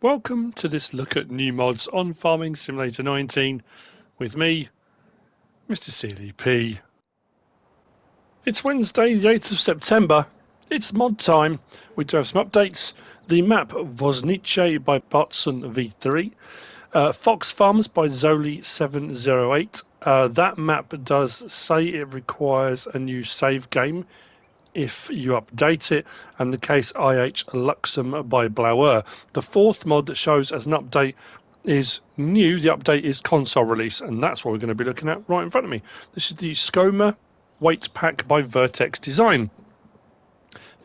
Welcome to this look at new mods on Farming Simulator 19 with me, MrSealyp. It's Wednesday, the 8th of September. It's mod time. We do have some updates. The map Voznice by Bartson V3. Fox Farms by Zoli708. That map does say it requires a new save game if you update it, and the case IH Luxem by Blauer. The fourth mod that shows as an update is new. The update is console release, and that's what we're going to be looking at right in front of me. This is the Scoma weight pack by VertexDezign.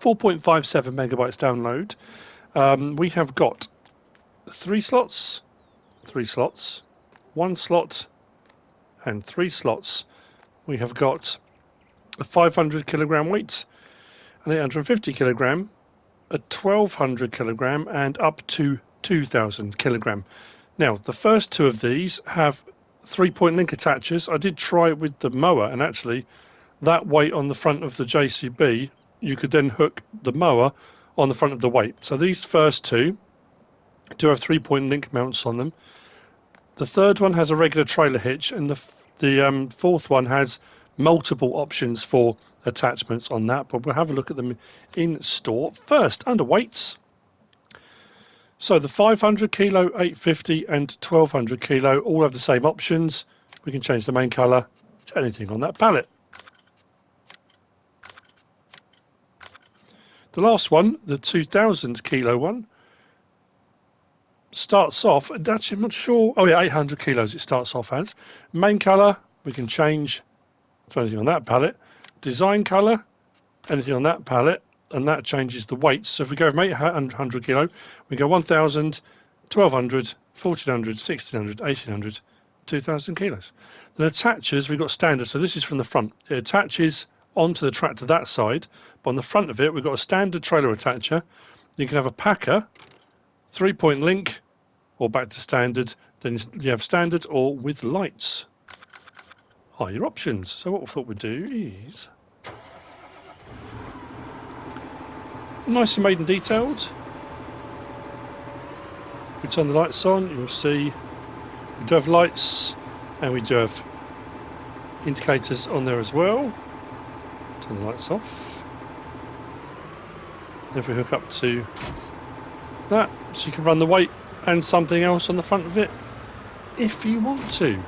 4.57 megabytes download. We have got 3 slots, 1 slot, and 3 slots. We have got a 500 kilogram weight, an 850 kilogram, a 1200 kilogram, and up to 2000 kilogram. Now, the first two of these have 3-point link attachers. I did try it with the mower, and actually that weight on the front of the JCB, you could then hook the mower on the front of the weight. So these first two do have 3-point link mounts on them. The third one has a regular trailer hitch, and the fourth one has multiple options for attachments on that, but we'll have a look at them in store. First, under weights. So the 500 kilo, 850 and 1200 kilo all have the same options. We can change the main colour to anything on that pallet. The last one, the 2000 kilo one, starts off, actually I'm not sure, oh yeah, 800 kilos it starts off as. Main colour, we can change to anything on that pallet. Design colour, anything on that pallet, and that changes the weights. So if we go from 800 kilo, we go 1000, 1200, 1400, 1600, 1800, 2000 kilos. The attachers, we've got standard, so this is from the front. It attaches onto the tractor that side, but on the front of it we've got a standard trailer attacher. You can have a packer, 3-point link, or back to standard. Then you have standard or with lights are your options. So what we thought we'd do is nicely made and detailed. If we turn the lights on, you'll see we do have lights and we do have indicators on there as well. Turn the lights off. And if we hook up to that, so you can run the weight and something else on the front of it if you want to.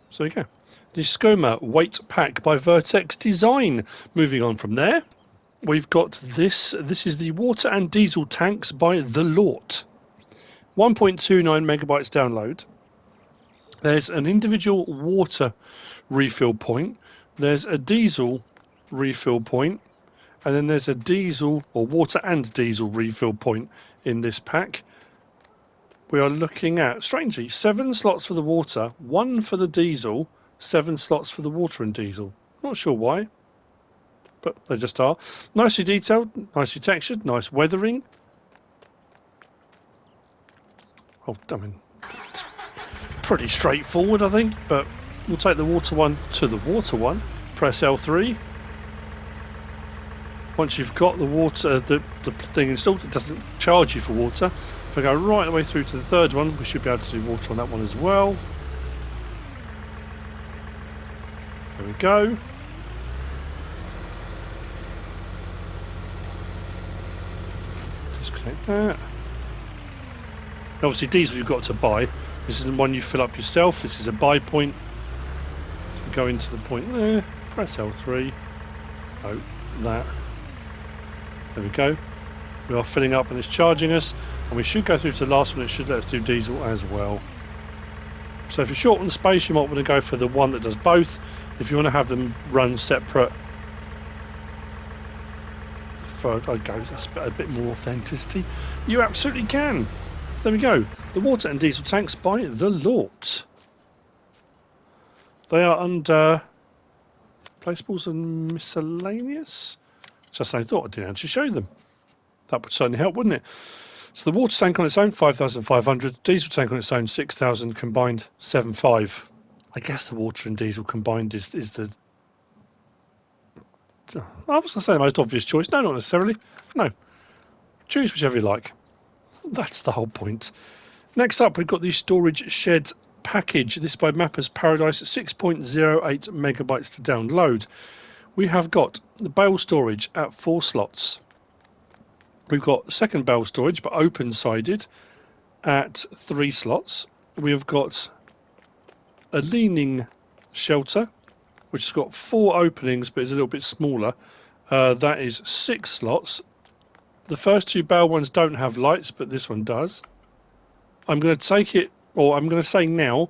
So there you go. The Scoma weight pack by VertexDezign. Moving on from there, we've got this. This is the water and diesel tanks by the Lort. 1.29 megabytes download. There's an individual water refill point. There's a diesel refill point. And then there's a diesel or water and diesel refill point in this pack. We are looking at, strangely, 7 slots for the water, 1 for the diesel, 7 slots for the water and diesel. Not sure why, but they just are. Nicely detailed, nicely textured, nice weathering. Oh, I mean, it's pretty straightforward, I think, but we'll take the water one to the water one. Press L3. Once you've got the water, the thing installed, it doesn't charge you for water. If I go right the way through to the third one, we should be able to do water on that one as well. There we go. Disconnect that. And obviously diesel you've got to buy. This isn't one you fill up yourself. This is a buy point. So we go into the point there, press L3. Oh, that. There we go. We are filling up and it's charging us, and we should go through to the last one. It should let us do diesel as well. So if you're short on space, you might want to go for the one that does both. If you want to have them run separate, for a bit more authenticity, you absolutely can. There we go. The water and diesel tanks by the Lort. They are under placeables and miscellaneous. Just I thought I didn't actually show them. That would certainly help, wouldn't it? So the water tank on its own, 5,500. Diesel tank on its own, 6,000. Combined, 7,500. I guess the water and diesel combined is the... I was going to say the most obvious choice. No, not necessarily. No. Choose whichever you like. That's the whole point. Next up, we've got the storage shed package. This is by Mapper's Paradise, 6.08 megabytes to download. We have got the bale storage at 4 slots. We've got second bale storage, but open-sided, at 3 slots. We have got a leaning shelter, which has got 4 openings, but is a little bit smaller. That is 6 slots. The first 2 bale ones don't have lights, but this one does. I'm going to take it, or I'm going to say now,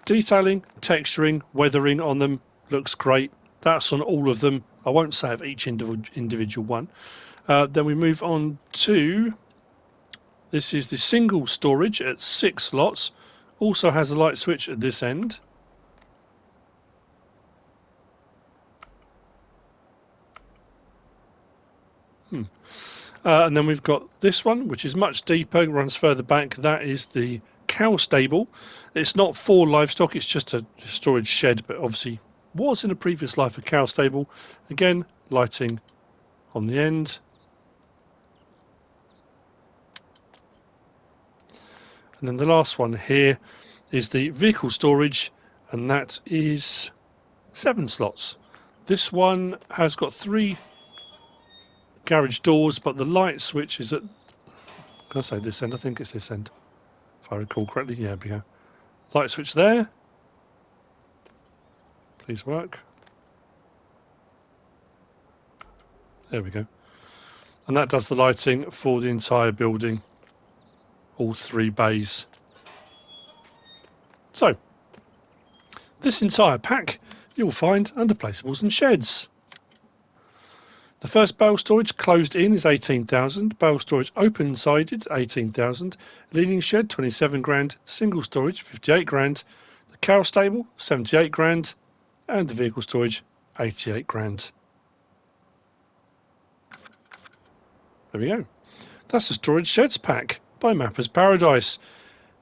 detailing, texturing, weathering on them looks great. That's on all of them. I won't say of each individual one. Then we move on to, this is the single storage at 6 slots. Also has a light switch at this end. And then we've got this one, which is much deeper, runs further back. That is the cow stable. It's not for livestock, it's just a storage shed, but obviously was in a previous life a cow stable. Again, lighting on the end. And then the last one here is the vehicle storage, and that is 7 slots. This one has got 3 garage doors, but the light switch is at, can I say this end? I think it's this end, if I recall correctly. Yeah, we go. Light switch there. Please work. There we go. And that does the lighting for the entire building, all 3 bays. So, this entire pack you'll find under Placeables and Sheds. The first bale storage closed in is 18,000. Bale storage open sided 18,000. Leaning shed 27 grand. Single storage 58 grand. The cow stable 78 grand, and the vehicle storage 88 grand. There we go. That's the storage sheds pack by Mapper's Paradise.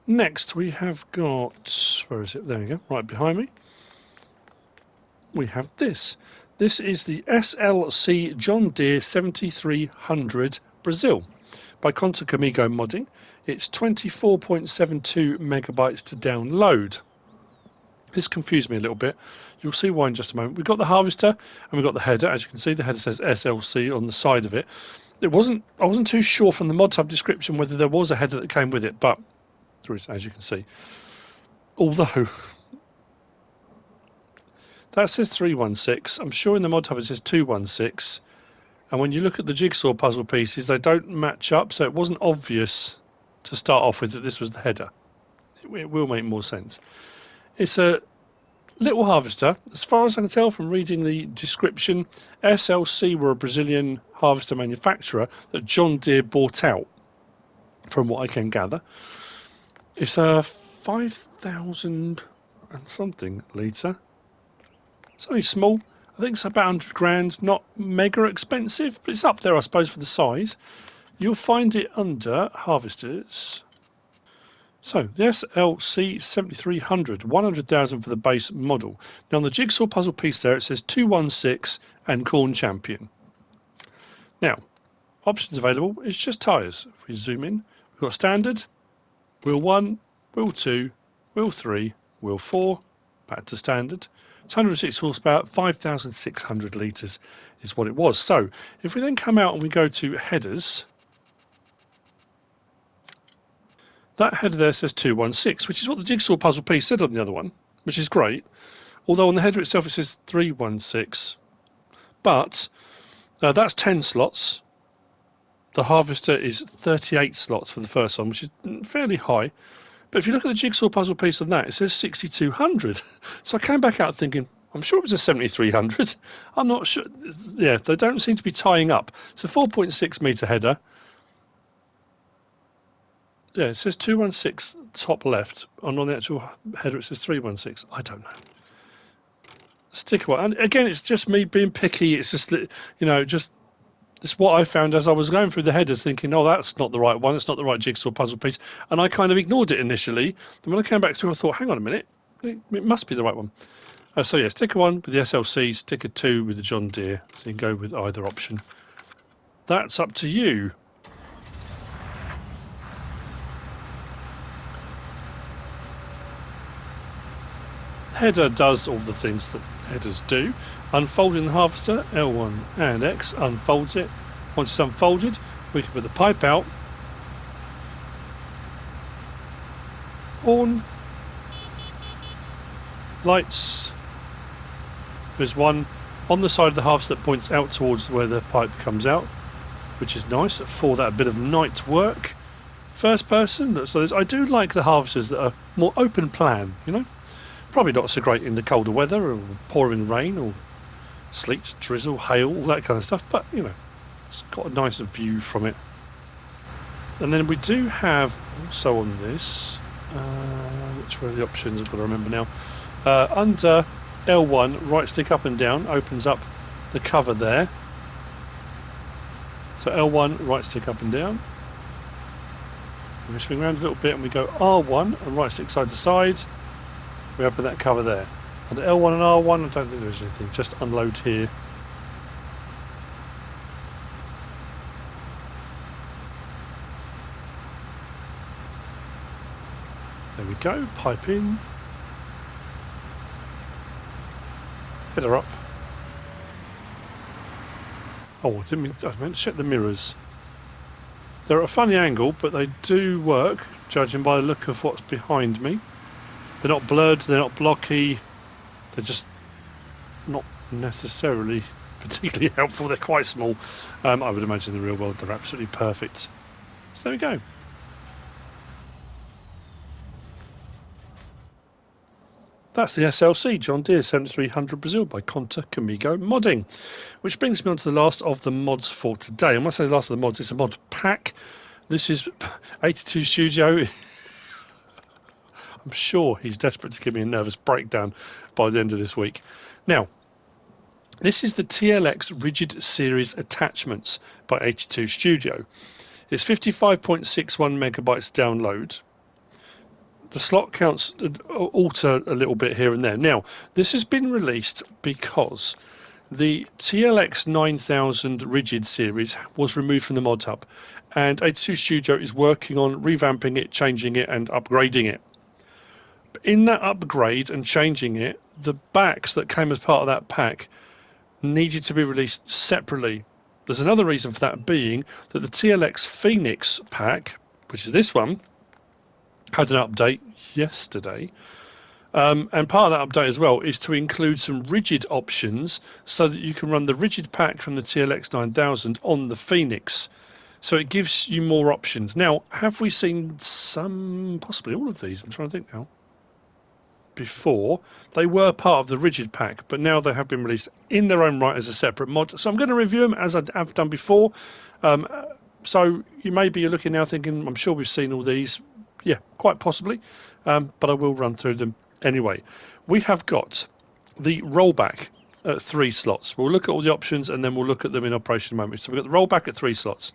Next we have got, where is it? There we go, right behind me. We have this. This is the SLC John Deere 7300 Brazil by Conta Comigo modding. It's 24.72 megabytes to download. This confused me a little bit. You'll see why in just a moment. We've got the harvester and we've got the header. As you can see, the header says SLC on the side of it. I wasn't too sure from the mod hub description whether there was a header that came with it, but there is, as you can see. Although that says 316. I'm sure in the mod hub it says 216. And when you look at the jigsaw puzzle pieces, they don't match up, so it wasn't obvious to start off with that this was the header. It will make more sense. It's a little harvester. As far as I can tell from reading the description, SLC were a Brazilian harvester manufacturer that John Deere bought out, from what I can gather. It's a 5,000 and something litre. It's only small. I think it's about 100 grand. Not mega expensive, but it's up there, I suppose, for the size. You'll find it under harvesters. So the SLC 7300, 100,000 for the base model. Now on the jigsaw puzzle piece there, it says 216 and Corn Champion. Now, options available. It's just tyres. If we zoom in, we've got standard, wheel 1, wheel 2, wheel 3, wheel 4, back to standard. It's 106 horsepower, 5,600 litres is what it was. So if we then come out and we go to headers, that header there says 216, which is what the jigsaw puzzle piece said on the other one, which is great. Although on the header itself it says 316. But that's 10 slots. The harvester is 38 slots for the first one, which is fairly high. But if you look at the jigsaw puzzle piece on that, it says 6,200. So I came back out thinking, I'm sure it was a 7,300. I'm not sure. Yeah, they don't seem to be tying up. It's a 4.6 metre header. Yeah, it says 216 top left. And on the actual header it says 316. I don't know. Stick one. And again, it's just me being picky. It's just, it's what I found as I was going through the headers thinking, oh, that's not the right one. It's not the right jigsaw puzzle piece. And I kind of ignored it initially. Then when I came back through, I thought, hang on a minute. It must be the right one. So yeah, sticker 1 with the SLC, sticker 2 with the John Deere. So you can go with either option. That's up to you. Header does all the things that headers do. Unfolding the harvester, L1 and X unfolds it. Once it's unfolded, we can put the pipe out, horn, lights. There's one on the side of the harvester that points out towards where the pipe comes out, which is nice for that bit of night work. First person, so I do like the harvesters that are more open plan, you know. Probably not so great in the colder weather or pouring rain or sleet, drizzle, hail, all that kind of stuff, but you know, it's got a nice view from it. And then we do have also on this, which were the options, I've got to remember now. Under L1, right stick up and down opens up the cover there. So L1, right stick up and down. We swing around a little bit and we go R1 and right stick side to side. We open that cover there. Under L1 and R1, I don't think there's anything, just unload here. There we go, pipe in. Header up. Oh, I meant to check the mirrors. They're at a funny angle, but they do work, judging by the look of what's behind me. They're not blurred, they're not blocky, they're just not necessarily particularly helpful. They're quite small. I would imagine in the real world they're absolutely perfect. So there we go. That's the SLC John Deere 7300 Brazil by Conta Comigo Modding, which brings me on to the last of the mods for today. And when I say the last of the mods, it's a mod pack. This is 82 Studio. I'm sure he's desperate to give me a nervous breakdown by the end of this week. Now, this is the TLX Rigid Series Attachments by 82 Studio. It's 55.61 megabytes download. The slot counts alter a little bit here and there. Now, this has been released because the TLX 9000 Rigid Series was removed from the mod hub, and 82 Studio is working on revamping it, changing it, and upgrading it. In that upgrade and changing it, the backs that came as part of that pack needed to be released separately. There's another reason for that being that the TLX Phoenix pack, which is this one, had an update yesterday, and part of that update as well is to include some rigid options so that you can run the rigid pack from the TLX 9000 on the Phoenix. So it gives you more options. Now, have we seen some, possibly all of these? I'm trying to think now. Before, they were part of the rigid pack, but now they have been released in their own right as a separate mod. So I'm going to review them as I have done before. So you may be looking now thinking, I'm sure we've seen all these. Yeah, quite possibly, but I will run through them anyway. We have got the rollback at 3 slots. We'll look at all the options and then we'll look at them in operation in a moment. So we've got the rollback at 3 slots.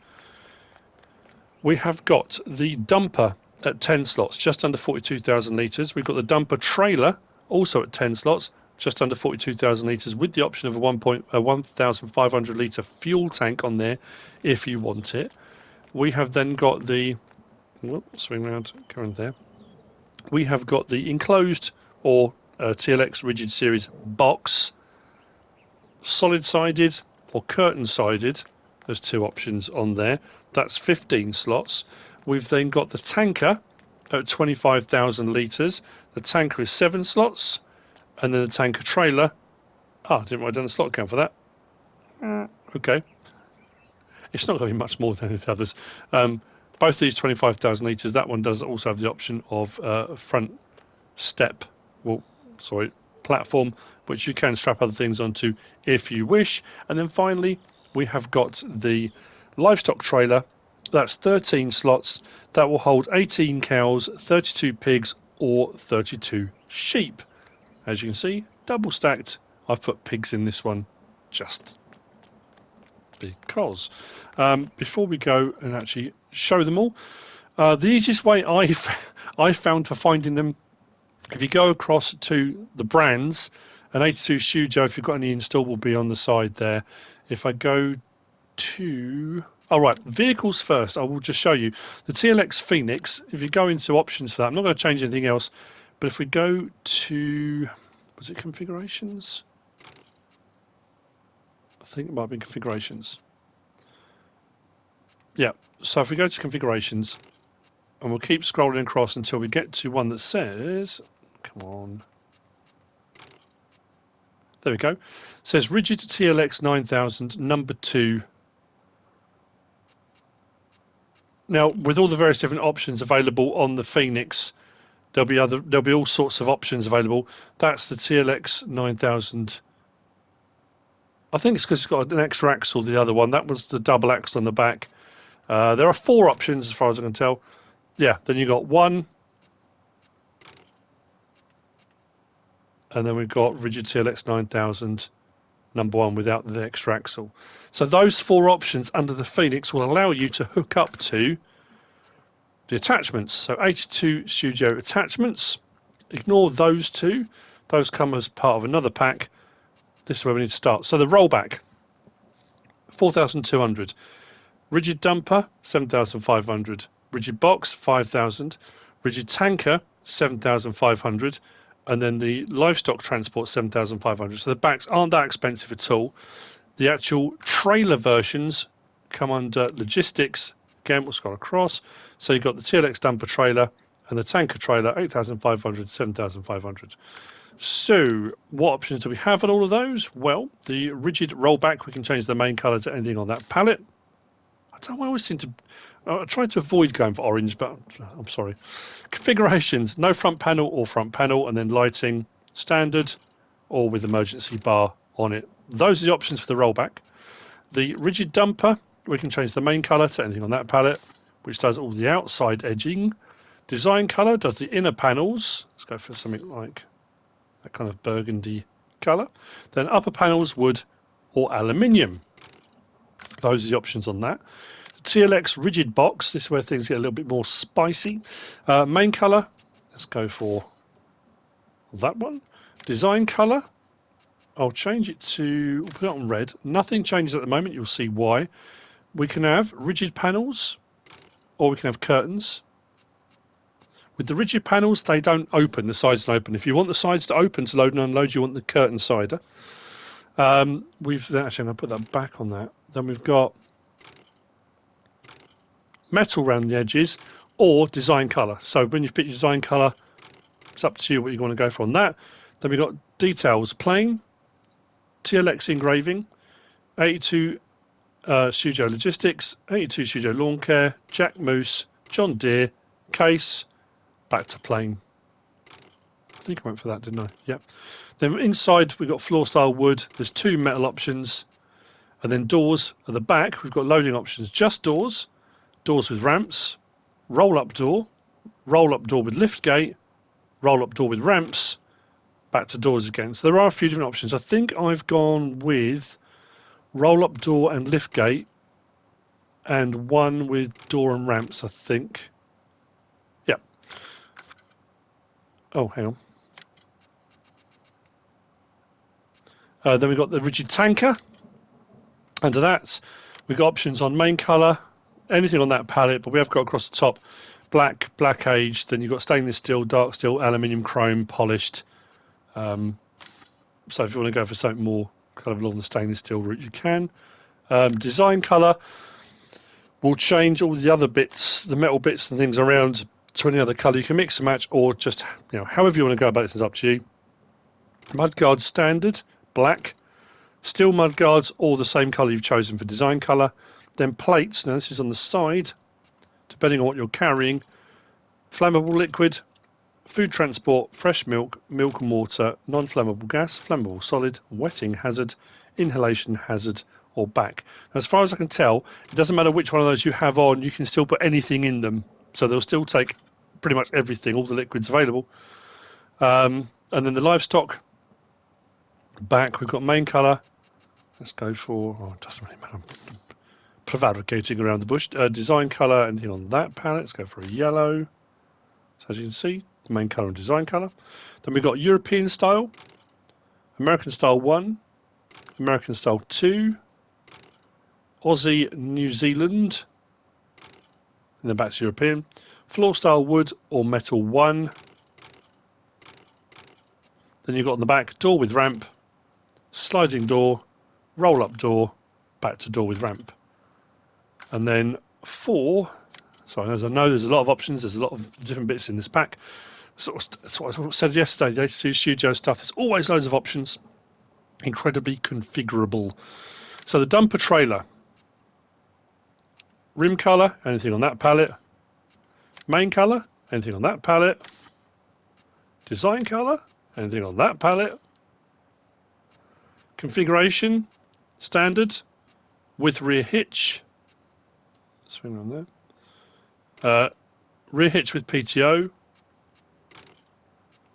We have got the dumper at 10 slots, just under 42,000 litres. We've got the dumper trailer also at 10 slots, just under 42,000 litres, with the option of a 1,500 litre fuel tank on there if you want it. We have then got the swing round, go in there. We have got the enclosed or TLX Rigid Series box, solid-sided or curtain-sided. There's 2 options on there. That's 15 slots. We've then got the tanker at 25,000 litres. The tanker is 7 slots, and then the tanker trailer. I didn't write down the slot count for that. Okay. It's not going to be much more than the others. Both these 25,000 litres, that one does also have the option of front step, platform, which you can strap other things onto if you wish. And then finally, we have got the livestock trailer. That's 13 slots. That will hold 18 cows, 32 pigs, or 32 sheep. As you can see, double stacked. I've put pigs in this one just because. Before we go and actually show them all, the easiest way I found for finding them, if you go across to the brands, and 82 Studio, if you've got any installed, will be on the side there. If I go to, vehicles first, I will just show you the TLX Phoenix. If you go into options for that, I'm not going to change anything else, but if we go to Was it configurations? I think it might be configurations. Yeah, so if we go to configurations, and we'll keep scrolling across until we get to one that says, come on, there we go. It says Rigid TLX 9000 number 2. Now, with all the various different options available on the Phoenix, there'll be all sorts of options available. That's the TLX 9000. I think it's because it's got an extra axle, the other one. That was the double axle on the back. There are 4 options as far as I can tell. Yeah, then you got 1. And then we've got Rigid TLX 9000 number 1 without the extra axle. So those 4 options under the Phoenix will allow you to hook up to the attachments. So 82 Studio attachments. Ignore those 2. Those come as part of another pack. This is where we need to start. So the rollback, 4,200. Rigid dumper, 7,500. Rigid box, 5,000. Rigid tanker, 7,500. And then the livestock transport, 7,500. So the backs aren't that expensive at all. The actual trailer versions come under logistics. Again, we'll scroll across. So you've got the TLX dumper trailer and the tanker trailer, 8,500, 7,500. So what options do we have on all of those? Well, the rigid rollback, we can change the main color to anything on that palette. I don't know, I always seem to... I try to avoid going for orange, but I'm sorry. Configurations, no front panel or front panel, and then lighting, standard or with emergency bar on it. Those are the options for the rollback. The rigid dumper, we can change the main color to anything on that palette, which does all the outside edging. Design color does the inner panels. Let's go for something like that kind of burgundy color. Then upper panels, wood or aluminium. Those are the options on that. TLX rigid box, this is where things get a little bit more spicy. Main color, let's go for that one. Design color, I'll change it to, put it on red. Nothing changes at the moment, you'll see why. We can have rigid panels or we can have curtains. With the rigid panels, they don't open, the sides don't open. If you want the sides to open to load and unload, you want the curtain sider. Actually, I'm going to put that back on that. Then we've got metal around the edges or design color. So when you pick your design color, it's up to you what you want to go for on that. Then we've got details, plain, TLX engraving, 82 Studio Logistics, 82 Studio Lawn Care, Jack Moose, John Deere, case, back to plain. I think I went for that, didn't I? Yep. Then inside we've got floor style wood. There's 2 metal options. And then doors at the back, we've got loading options. Just doors, doors with ramps, roll-up door with lift gate, roll-up door with ramps, back to doors again. So there are a few different options. I think I've gone with roll-up door and lift gate and one with door and ramps, I think. Yeah. Oh, hang on. Then we've got the rigid tanker. Under that, we've got options on main colour, anything on that palette, but we have got across the top black, black aged, then you've got stainless steel, dark steel, aluminium, chrome, polished. So if you want to go for something more kind of along the stainless steel route, you can. Design colour will change all the other bits, the metal bits and things around to any other colour. You can mix and match or just, however you want to go about it is up to you. Mudguard standard, black. Steel mudguards, all the same colour you've chosen for design colour. Then plates, now this is on the side, depending on what you're carrying. Flammable liquid, food transport, fresh milk, milk and water, non-flammable gas, flammable solid, wetting hazard, inhalation hazard, or back. Now, as far as I can tell, it doesn't matter which one of those you have on, you can still put anything in them. So they'll still take pretty much everything, all the liquids available. And then the livestock back, we've got main colour. Let's go for, it doesn't really matter. I'm prevaricating around the bush. Design colour, anything on that palette. Let's go for a yellow. So as you can see, the main colour and design colour. Then we've got European style, American style 1, American style 2, Aussie, New Zealand, and then back to European. Floor style wood or metal 1. Then you've got on the back door with ramp, sliding door, roll up door, back to door with ramp. And then 4, sorry, as I know there's a lot of options, there's a lot of different bits in this pack. That's what I said yesterday, the H2 Studio stuff, there's always loads of options, incredibly configurable. So the dumper trailer, rim colour, anything on that palette, main colour, anything on that palette, design colour, anything on that palette, configuration, standard, with rear hitch, swing around there, rear hitch with PTO,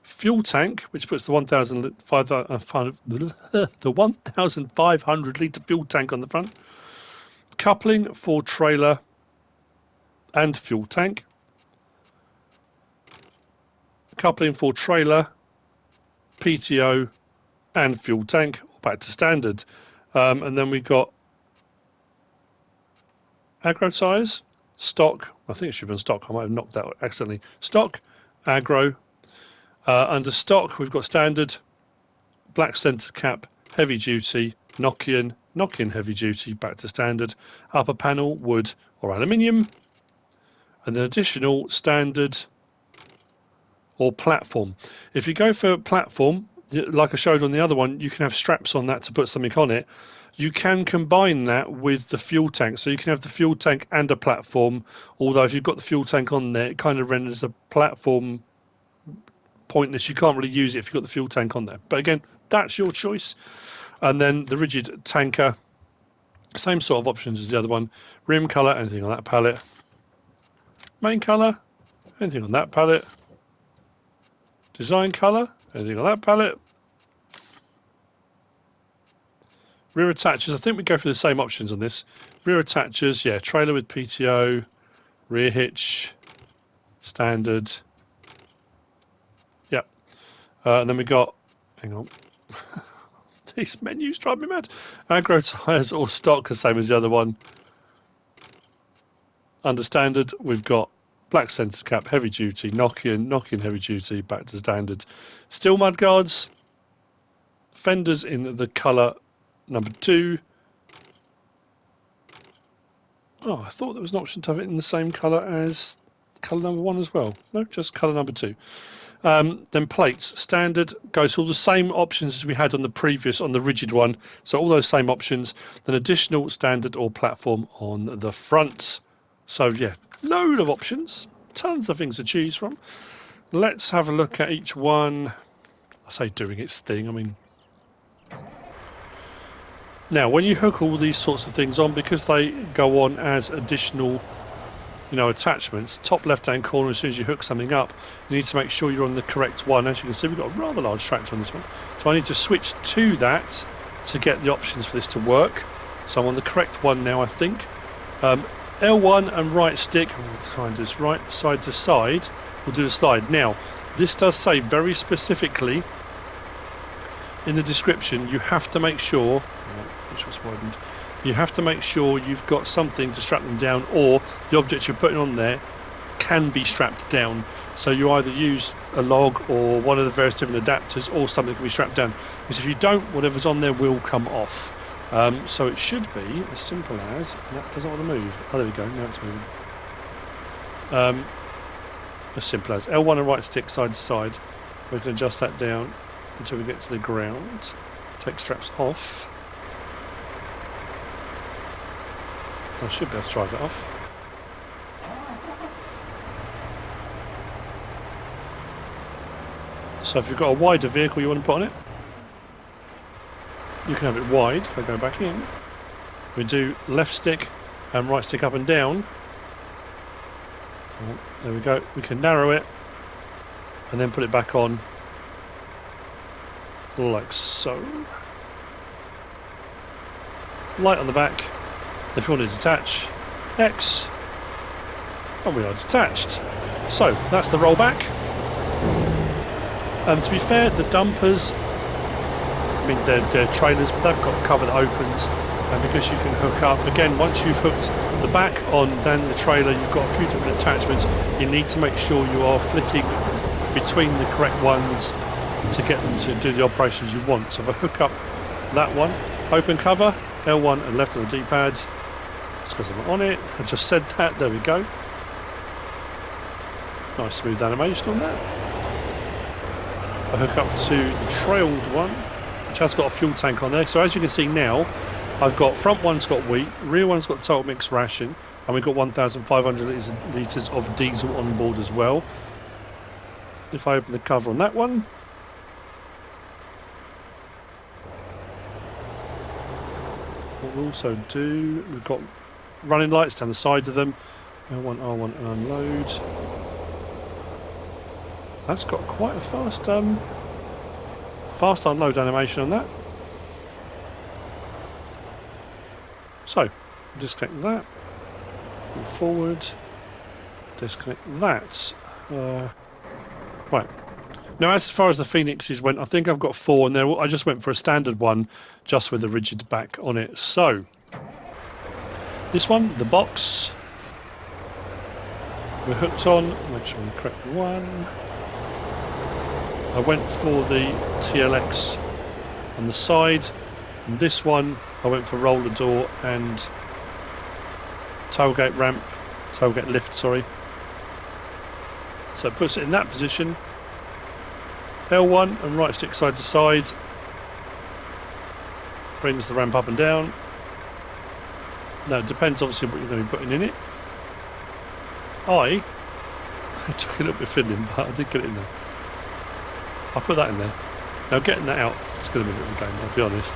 fuel tank, which puts the 1,500 litre fuel tank on the front, coupling for trailer and fuel tank, coupling for trailer, PTO and fuel tank, back to standard. And then we've got aggro size, stock, I think it should be on stock, I might have knocked that out accidentally, stock, aggro. Under stock we've got standard, black centre cap, heavy duty, Nokian heavy duty, back to standard, upper panel, wood or aluminium, and then additional standard or platform. If you go for platform, like I showed on the other one, you can have straps on that to put something on it. You can combine that with the fuel tank, so you can have the fuel tank and a platform, although if you've got the fuel tank on there, it kind of renders the platform pointless. You can't really use it if you've got the fuel tank on there. But again, that's your choice. And then the rigid tanker, same sort of options as the other one. Rim colour, anything on that palette. Main colour, anything on that palette. Design colour, anything on that palette. Rear attachers, I think we go for the same options on this. Rear attachers, yeah, trailer with PTO, rear hitch, standard. Yep. And then we got, hang on, these menus drive me mad. Aggro tyres or stock, the same as the other one. Under standard, we've got black centre cap, heavy duty, Nokian heavy duty, back to standard. Steel mudguards, fenders in the colour number 2. Oh, I thought there was an option to have it in the same colour as colour number 1 as well. No, just colour number 2. Then plates, standard, goes all the same options as we had on the previous, on the rigid one. So all those same options. Then additional standard or platform on the front. So yeah, load of options, tons of things to choose from. Let's have a look at each one. I say doing its thing, I mean. Now, when you hook all these sorts of things on, because they go on as additional, attachments, top left-hand corner, as soon as you hook something up, you need to make sure you're on the correct one. As you can see, we've got a rather large tractor on this one. So I need to switch to that to get the options for this to work. So I'm on the correct one now, I think. L1 and right stick, we'll try and do this right side to side, we'll do the slide. Now, this does say very specifically in the description, you have to make sure, which was widened, you have to make sure you've got something to strap them down, or the object you're putting on there can be strapped down. So you either use a log or one of the various different adapters, or something can be strapped down. Because if you don't, whatever's on there will come off. So it should be as simple as, that doesn't want to move. Oh, there we go, now it's moving. As simple as L1 and right stick side to side. We can adjust that down until we get to the ground. Take straps off. I should be able to drive it off. So if you've got a wider vehicle you want to put on it, you can have it wide. If I go back in, we do left stick and right stick up and down. Oh, there we go. We can narrow it and then put it back on like so. Light on the back. If you want to detach, X, and we are detached. So that's the rollback. And to be fair, the dumpers, I mean they're trailers, but they've got a cover that opens, and because you can hook up, again, once you've hooked the back on, then the trailer, you've got a few different attachments. You need to make sure you are flicking between the correct ones to get them to do the operations you want. So if I hook up that one, open cover, L1 and left on the D-pad, it's because I'm not on it, I just said that, there we go. Nice smooth animation on that. I hook up to the trailed one, which has got a fuel tank on there. So as you can see now, I've got front one's got wheat, rear one's got total mixed ration, and we've got 1,500 litres of diesel on board as well. If I open the cover on that one, what we'll also do, we've got running lights down the side of them, L1, R1 and unload. That's got quite a fast unload animation on that. So, disconnect that, move forward, disconnect that. Right. Now, as far as the Phoenixes went, I think I've got 4, and I just went for a standard one, just with a rigid back on it. So, this one, the box, we're hooked on. Make sure I'm the correct one. I went for the TLX on the side, and this one I went for roller door and tailgate ramp, tailgate lift, sorry. So it puts it in that position. L1 and right stick side to side brings the ramp up and down. Now it depends obviously what you're going to be putting in it. I took a little bit fiddling, but I did get it in there. I'll put that in there. Now getting that out, it's going to be a little game, I'll be honest.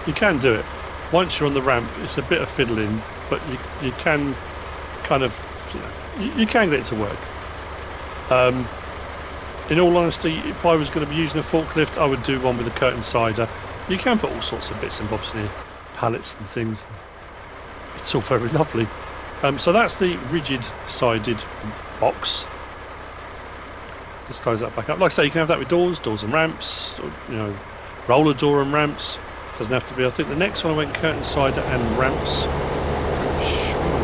You can do it. Once you're on the ramp, it's a bit of fiddling, but you can kind of, you can get it to work. In all honesty, if I was going to be using a forklift, I would do one with a curtain sider. You can put all sorts of bits and bobs in here, pallets and things. It's all very lovely. So that's the rigid sided box. Let's close that back up. Like I say, you can have that with doors and ramps, or, roller door and ramps. Doesn't have to be. I think the next one I went curtain sider and ramps. I'm sure I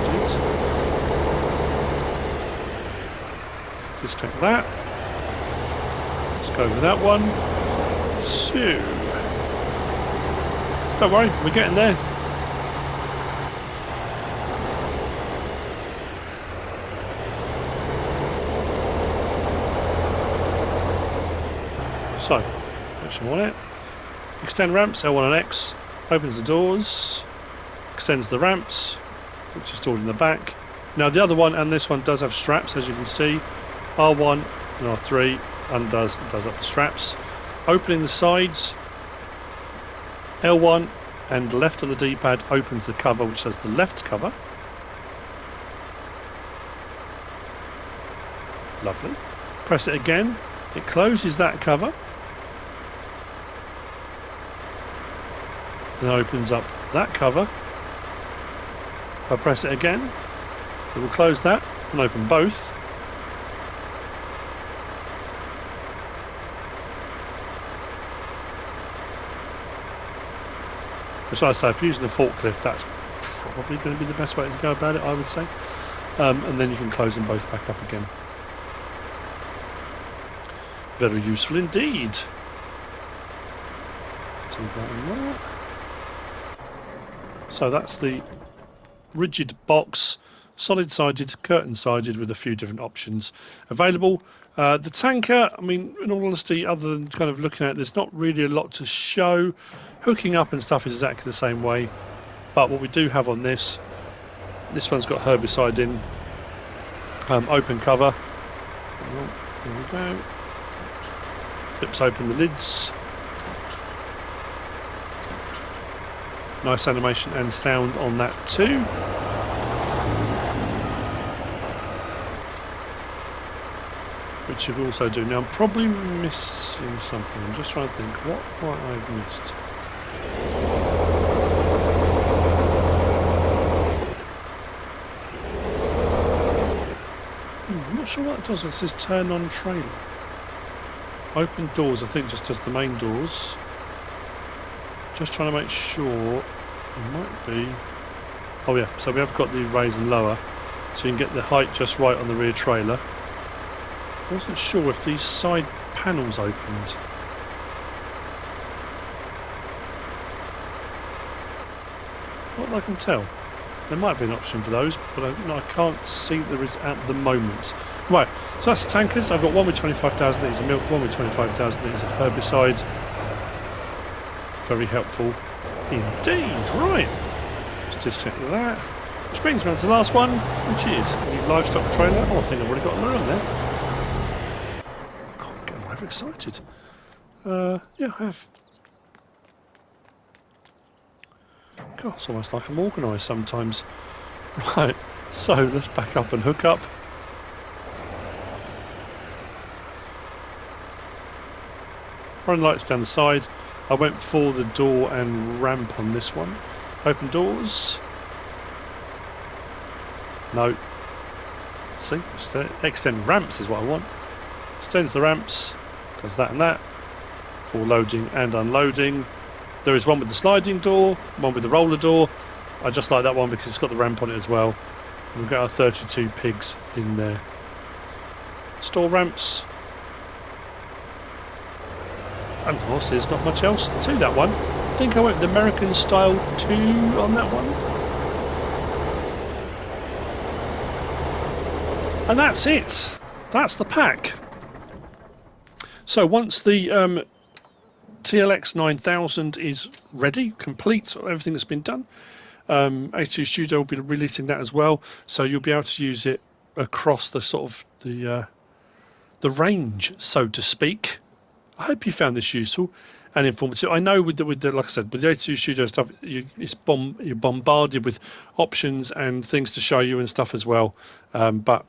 did. Disconnect that. Let's go with that one. So, don't worry, we're getting there. So, action on it. Extend ramps, L1 and X, opens the doors, extends the ramps, which is stored in the back. Now the other one and this one does have straps, as you can see. R1 and R3 does up the straps. Opening the sides, L1 and left on the D-pad opens the cover, which has the left cover. Lovely. Press it again, it closes that cover. And opens up that cover. If I press it again, it will close that and open both. Which I say, if you're using a forklift, that's probably going to be the best way to go about it, I would say. And then you can close them both back up again. Very useful indeed. So that and that. So that's the rigid box, solid sided, curtain sided, with a few different options available. The tanker, I mean, in all honesty, other than kind of looking at it, there's not really a lot to show. Hooking up and stuff is exactly the same way, but what we do have on this one's got herbicide in, open cover. There we go. Flips open the lids. Nice animation and sound on that too. Which you also do. Now I'm probably missing something. I'm just trying to think what might I have missed. I'm not sure what it does. It says turn on trailer. Open doors, I think just does the main doors. Just trying to make sure it might be. Oh yeah, so we have got the raise and lower. so you can get the height just right on the rear trailer. I wasn't sure if these side panels opened. Not that I can tell. There might be an option for those, but I can't see there is at the moment. Right, so that's the tankers. I've got one with 25,000 litres of milk, one with 25,000 litres of herbicide. Very helpful indeed. Right, let's just check that. Which brings me on to the last one, which is the livestock trailer. Oh, I think I've already got them around there. Can't get over excited. Yeah, I have. God, it's almost like I'm organised sometimes. Right, so let's back up and hook up. Running lights down the side. I went for the door and ramp on this one. Open doors. No. See, extend ramps is what I want. Extends the ramps. Does that and that. For loading and unloading. There is one with the sliding door, one with the roller door. I just like that one because it's got the ramp on it as well. We've got our 32 pigs in there. Store ramps. And of course there's not much else to that one. I think I went with American style 2 on that one. And that's it. That's the pack. So once the TLX 9000 is ready, complete, everything that's been done, A2 Studio will be releasing that as well, so you'll be able to use it across the sort of the range, so to speak. I hope you found this useful and informative. I know with the like I said, with the A2 Studio stuff, you're bombarded with options and things to show you and stuff as well. But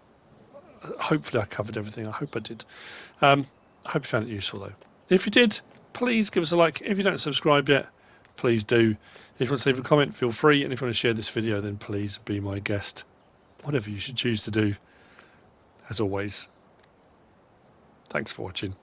hopefully I covered everything. I hope I did. I hope you found it useful though. If you did, please give us a like. If you don't subscribe yet, please do. If you want to leave a comment, feel free. And if you want to share this video, then please be my guest. Whatever you should choose to do. As always, thanks for watching.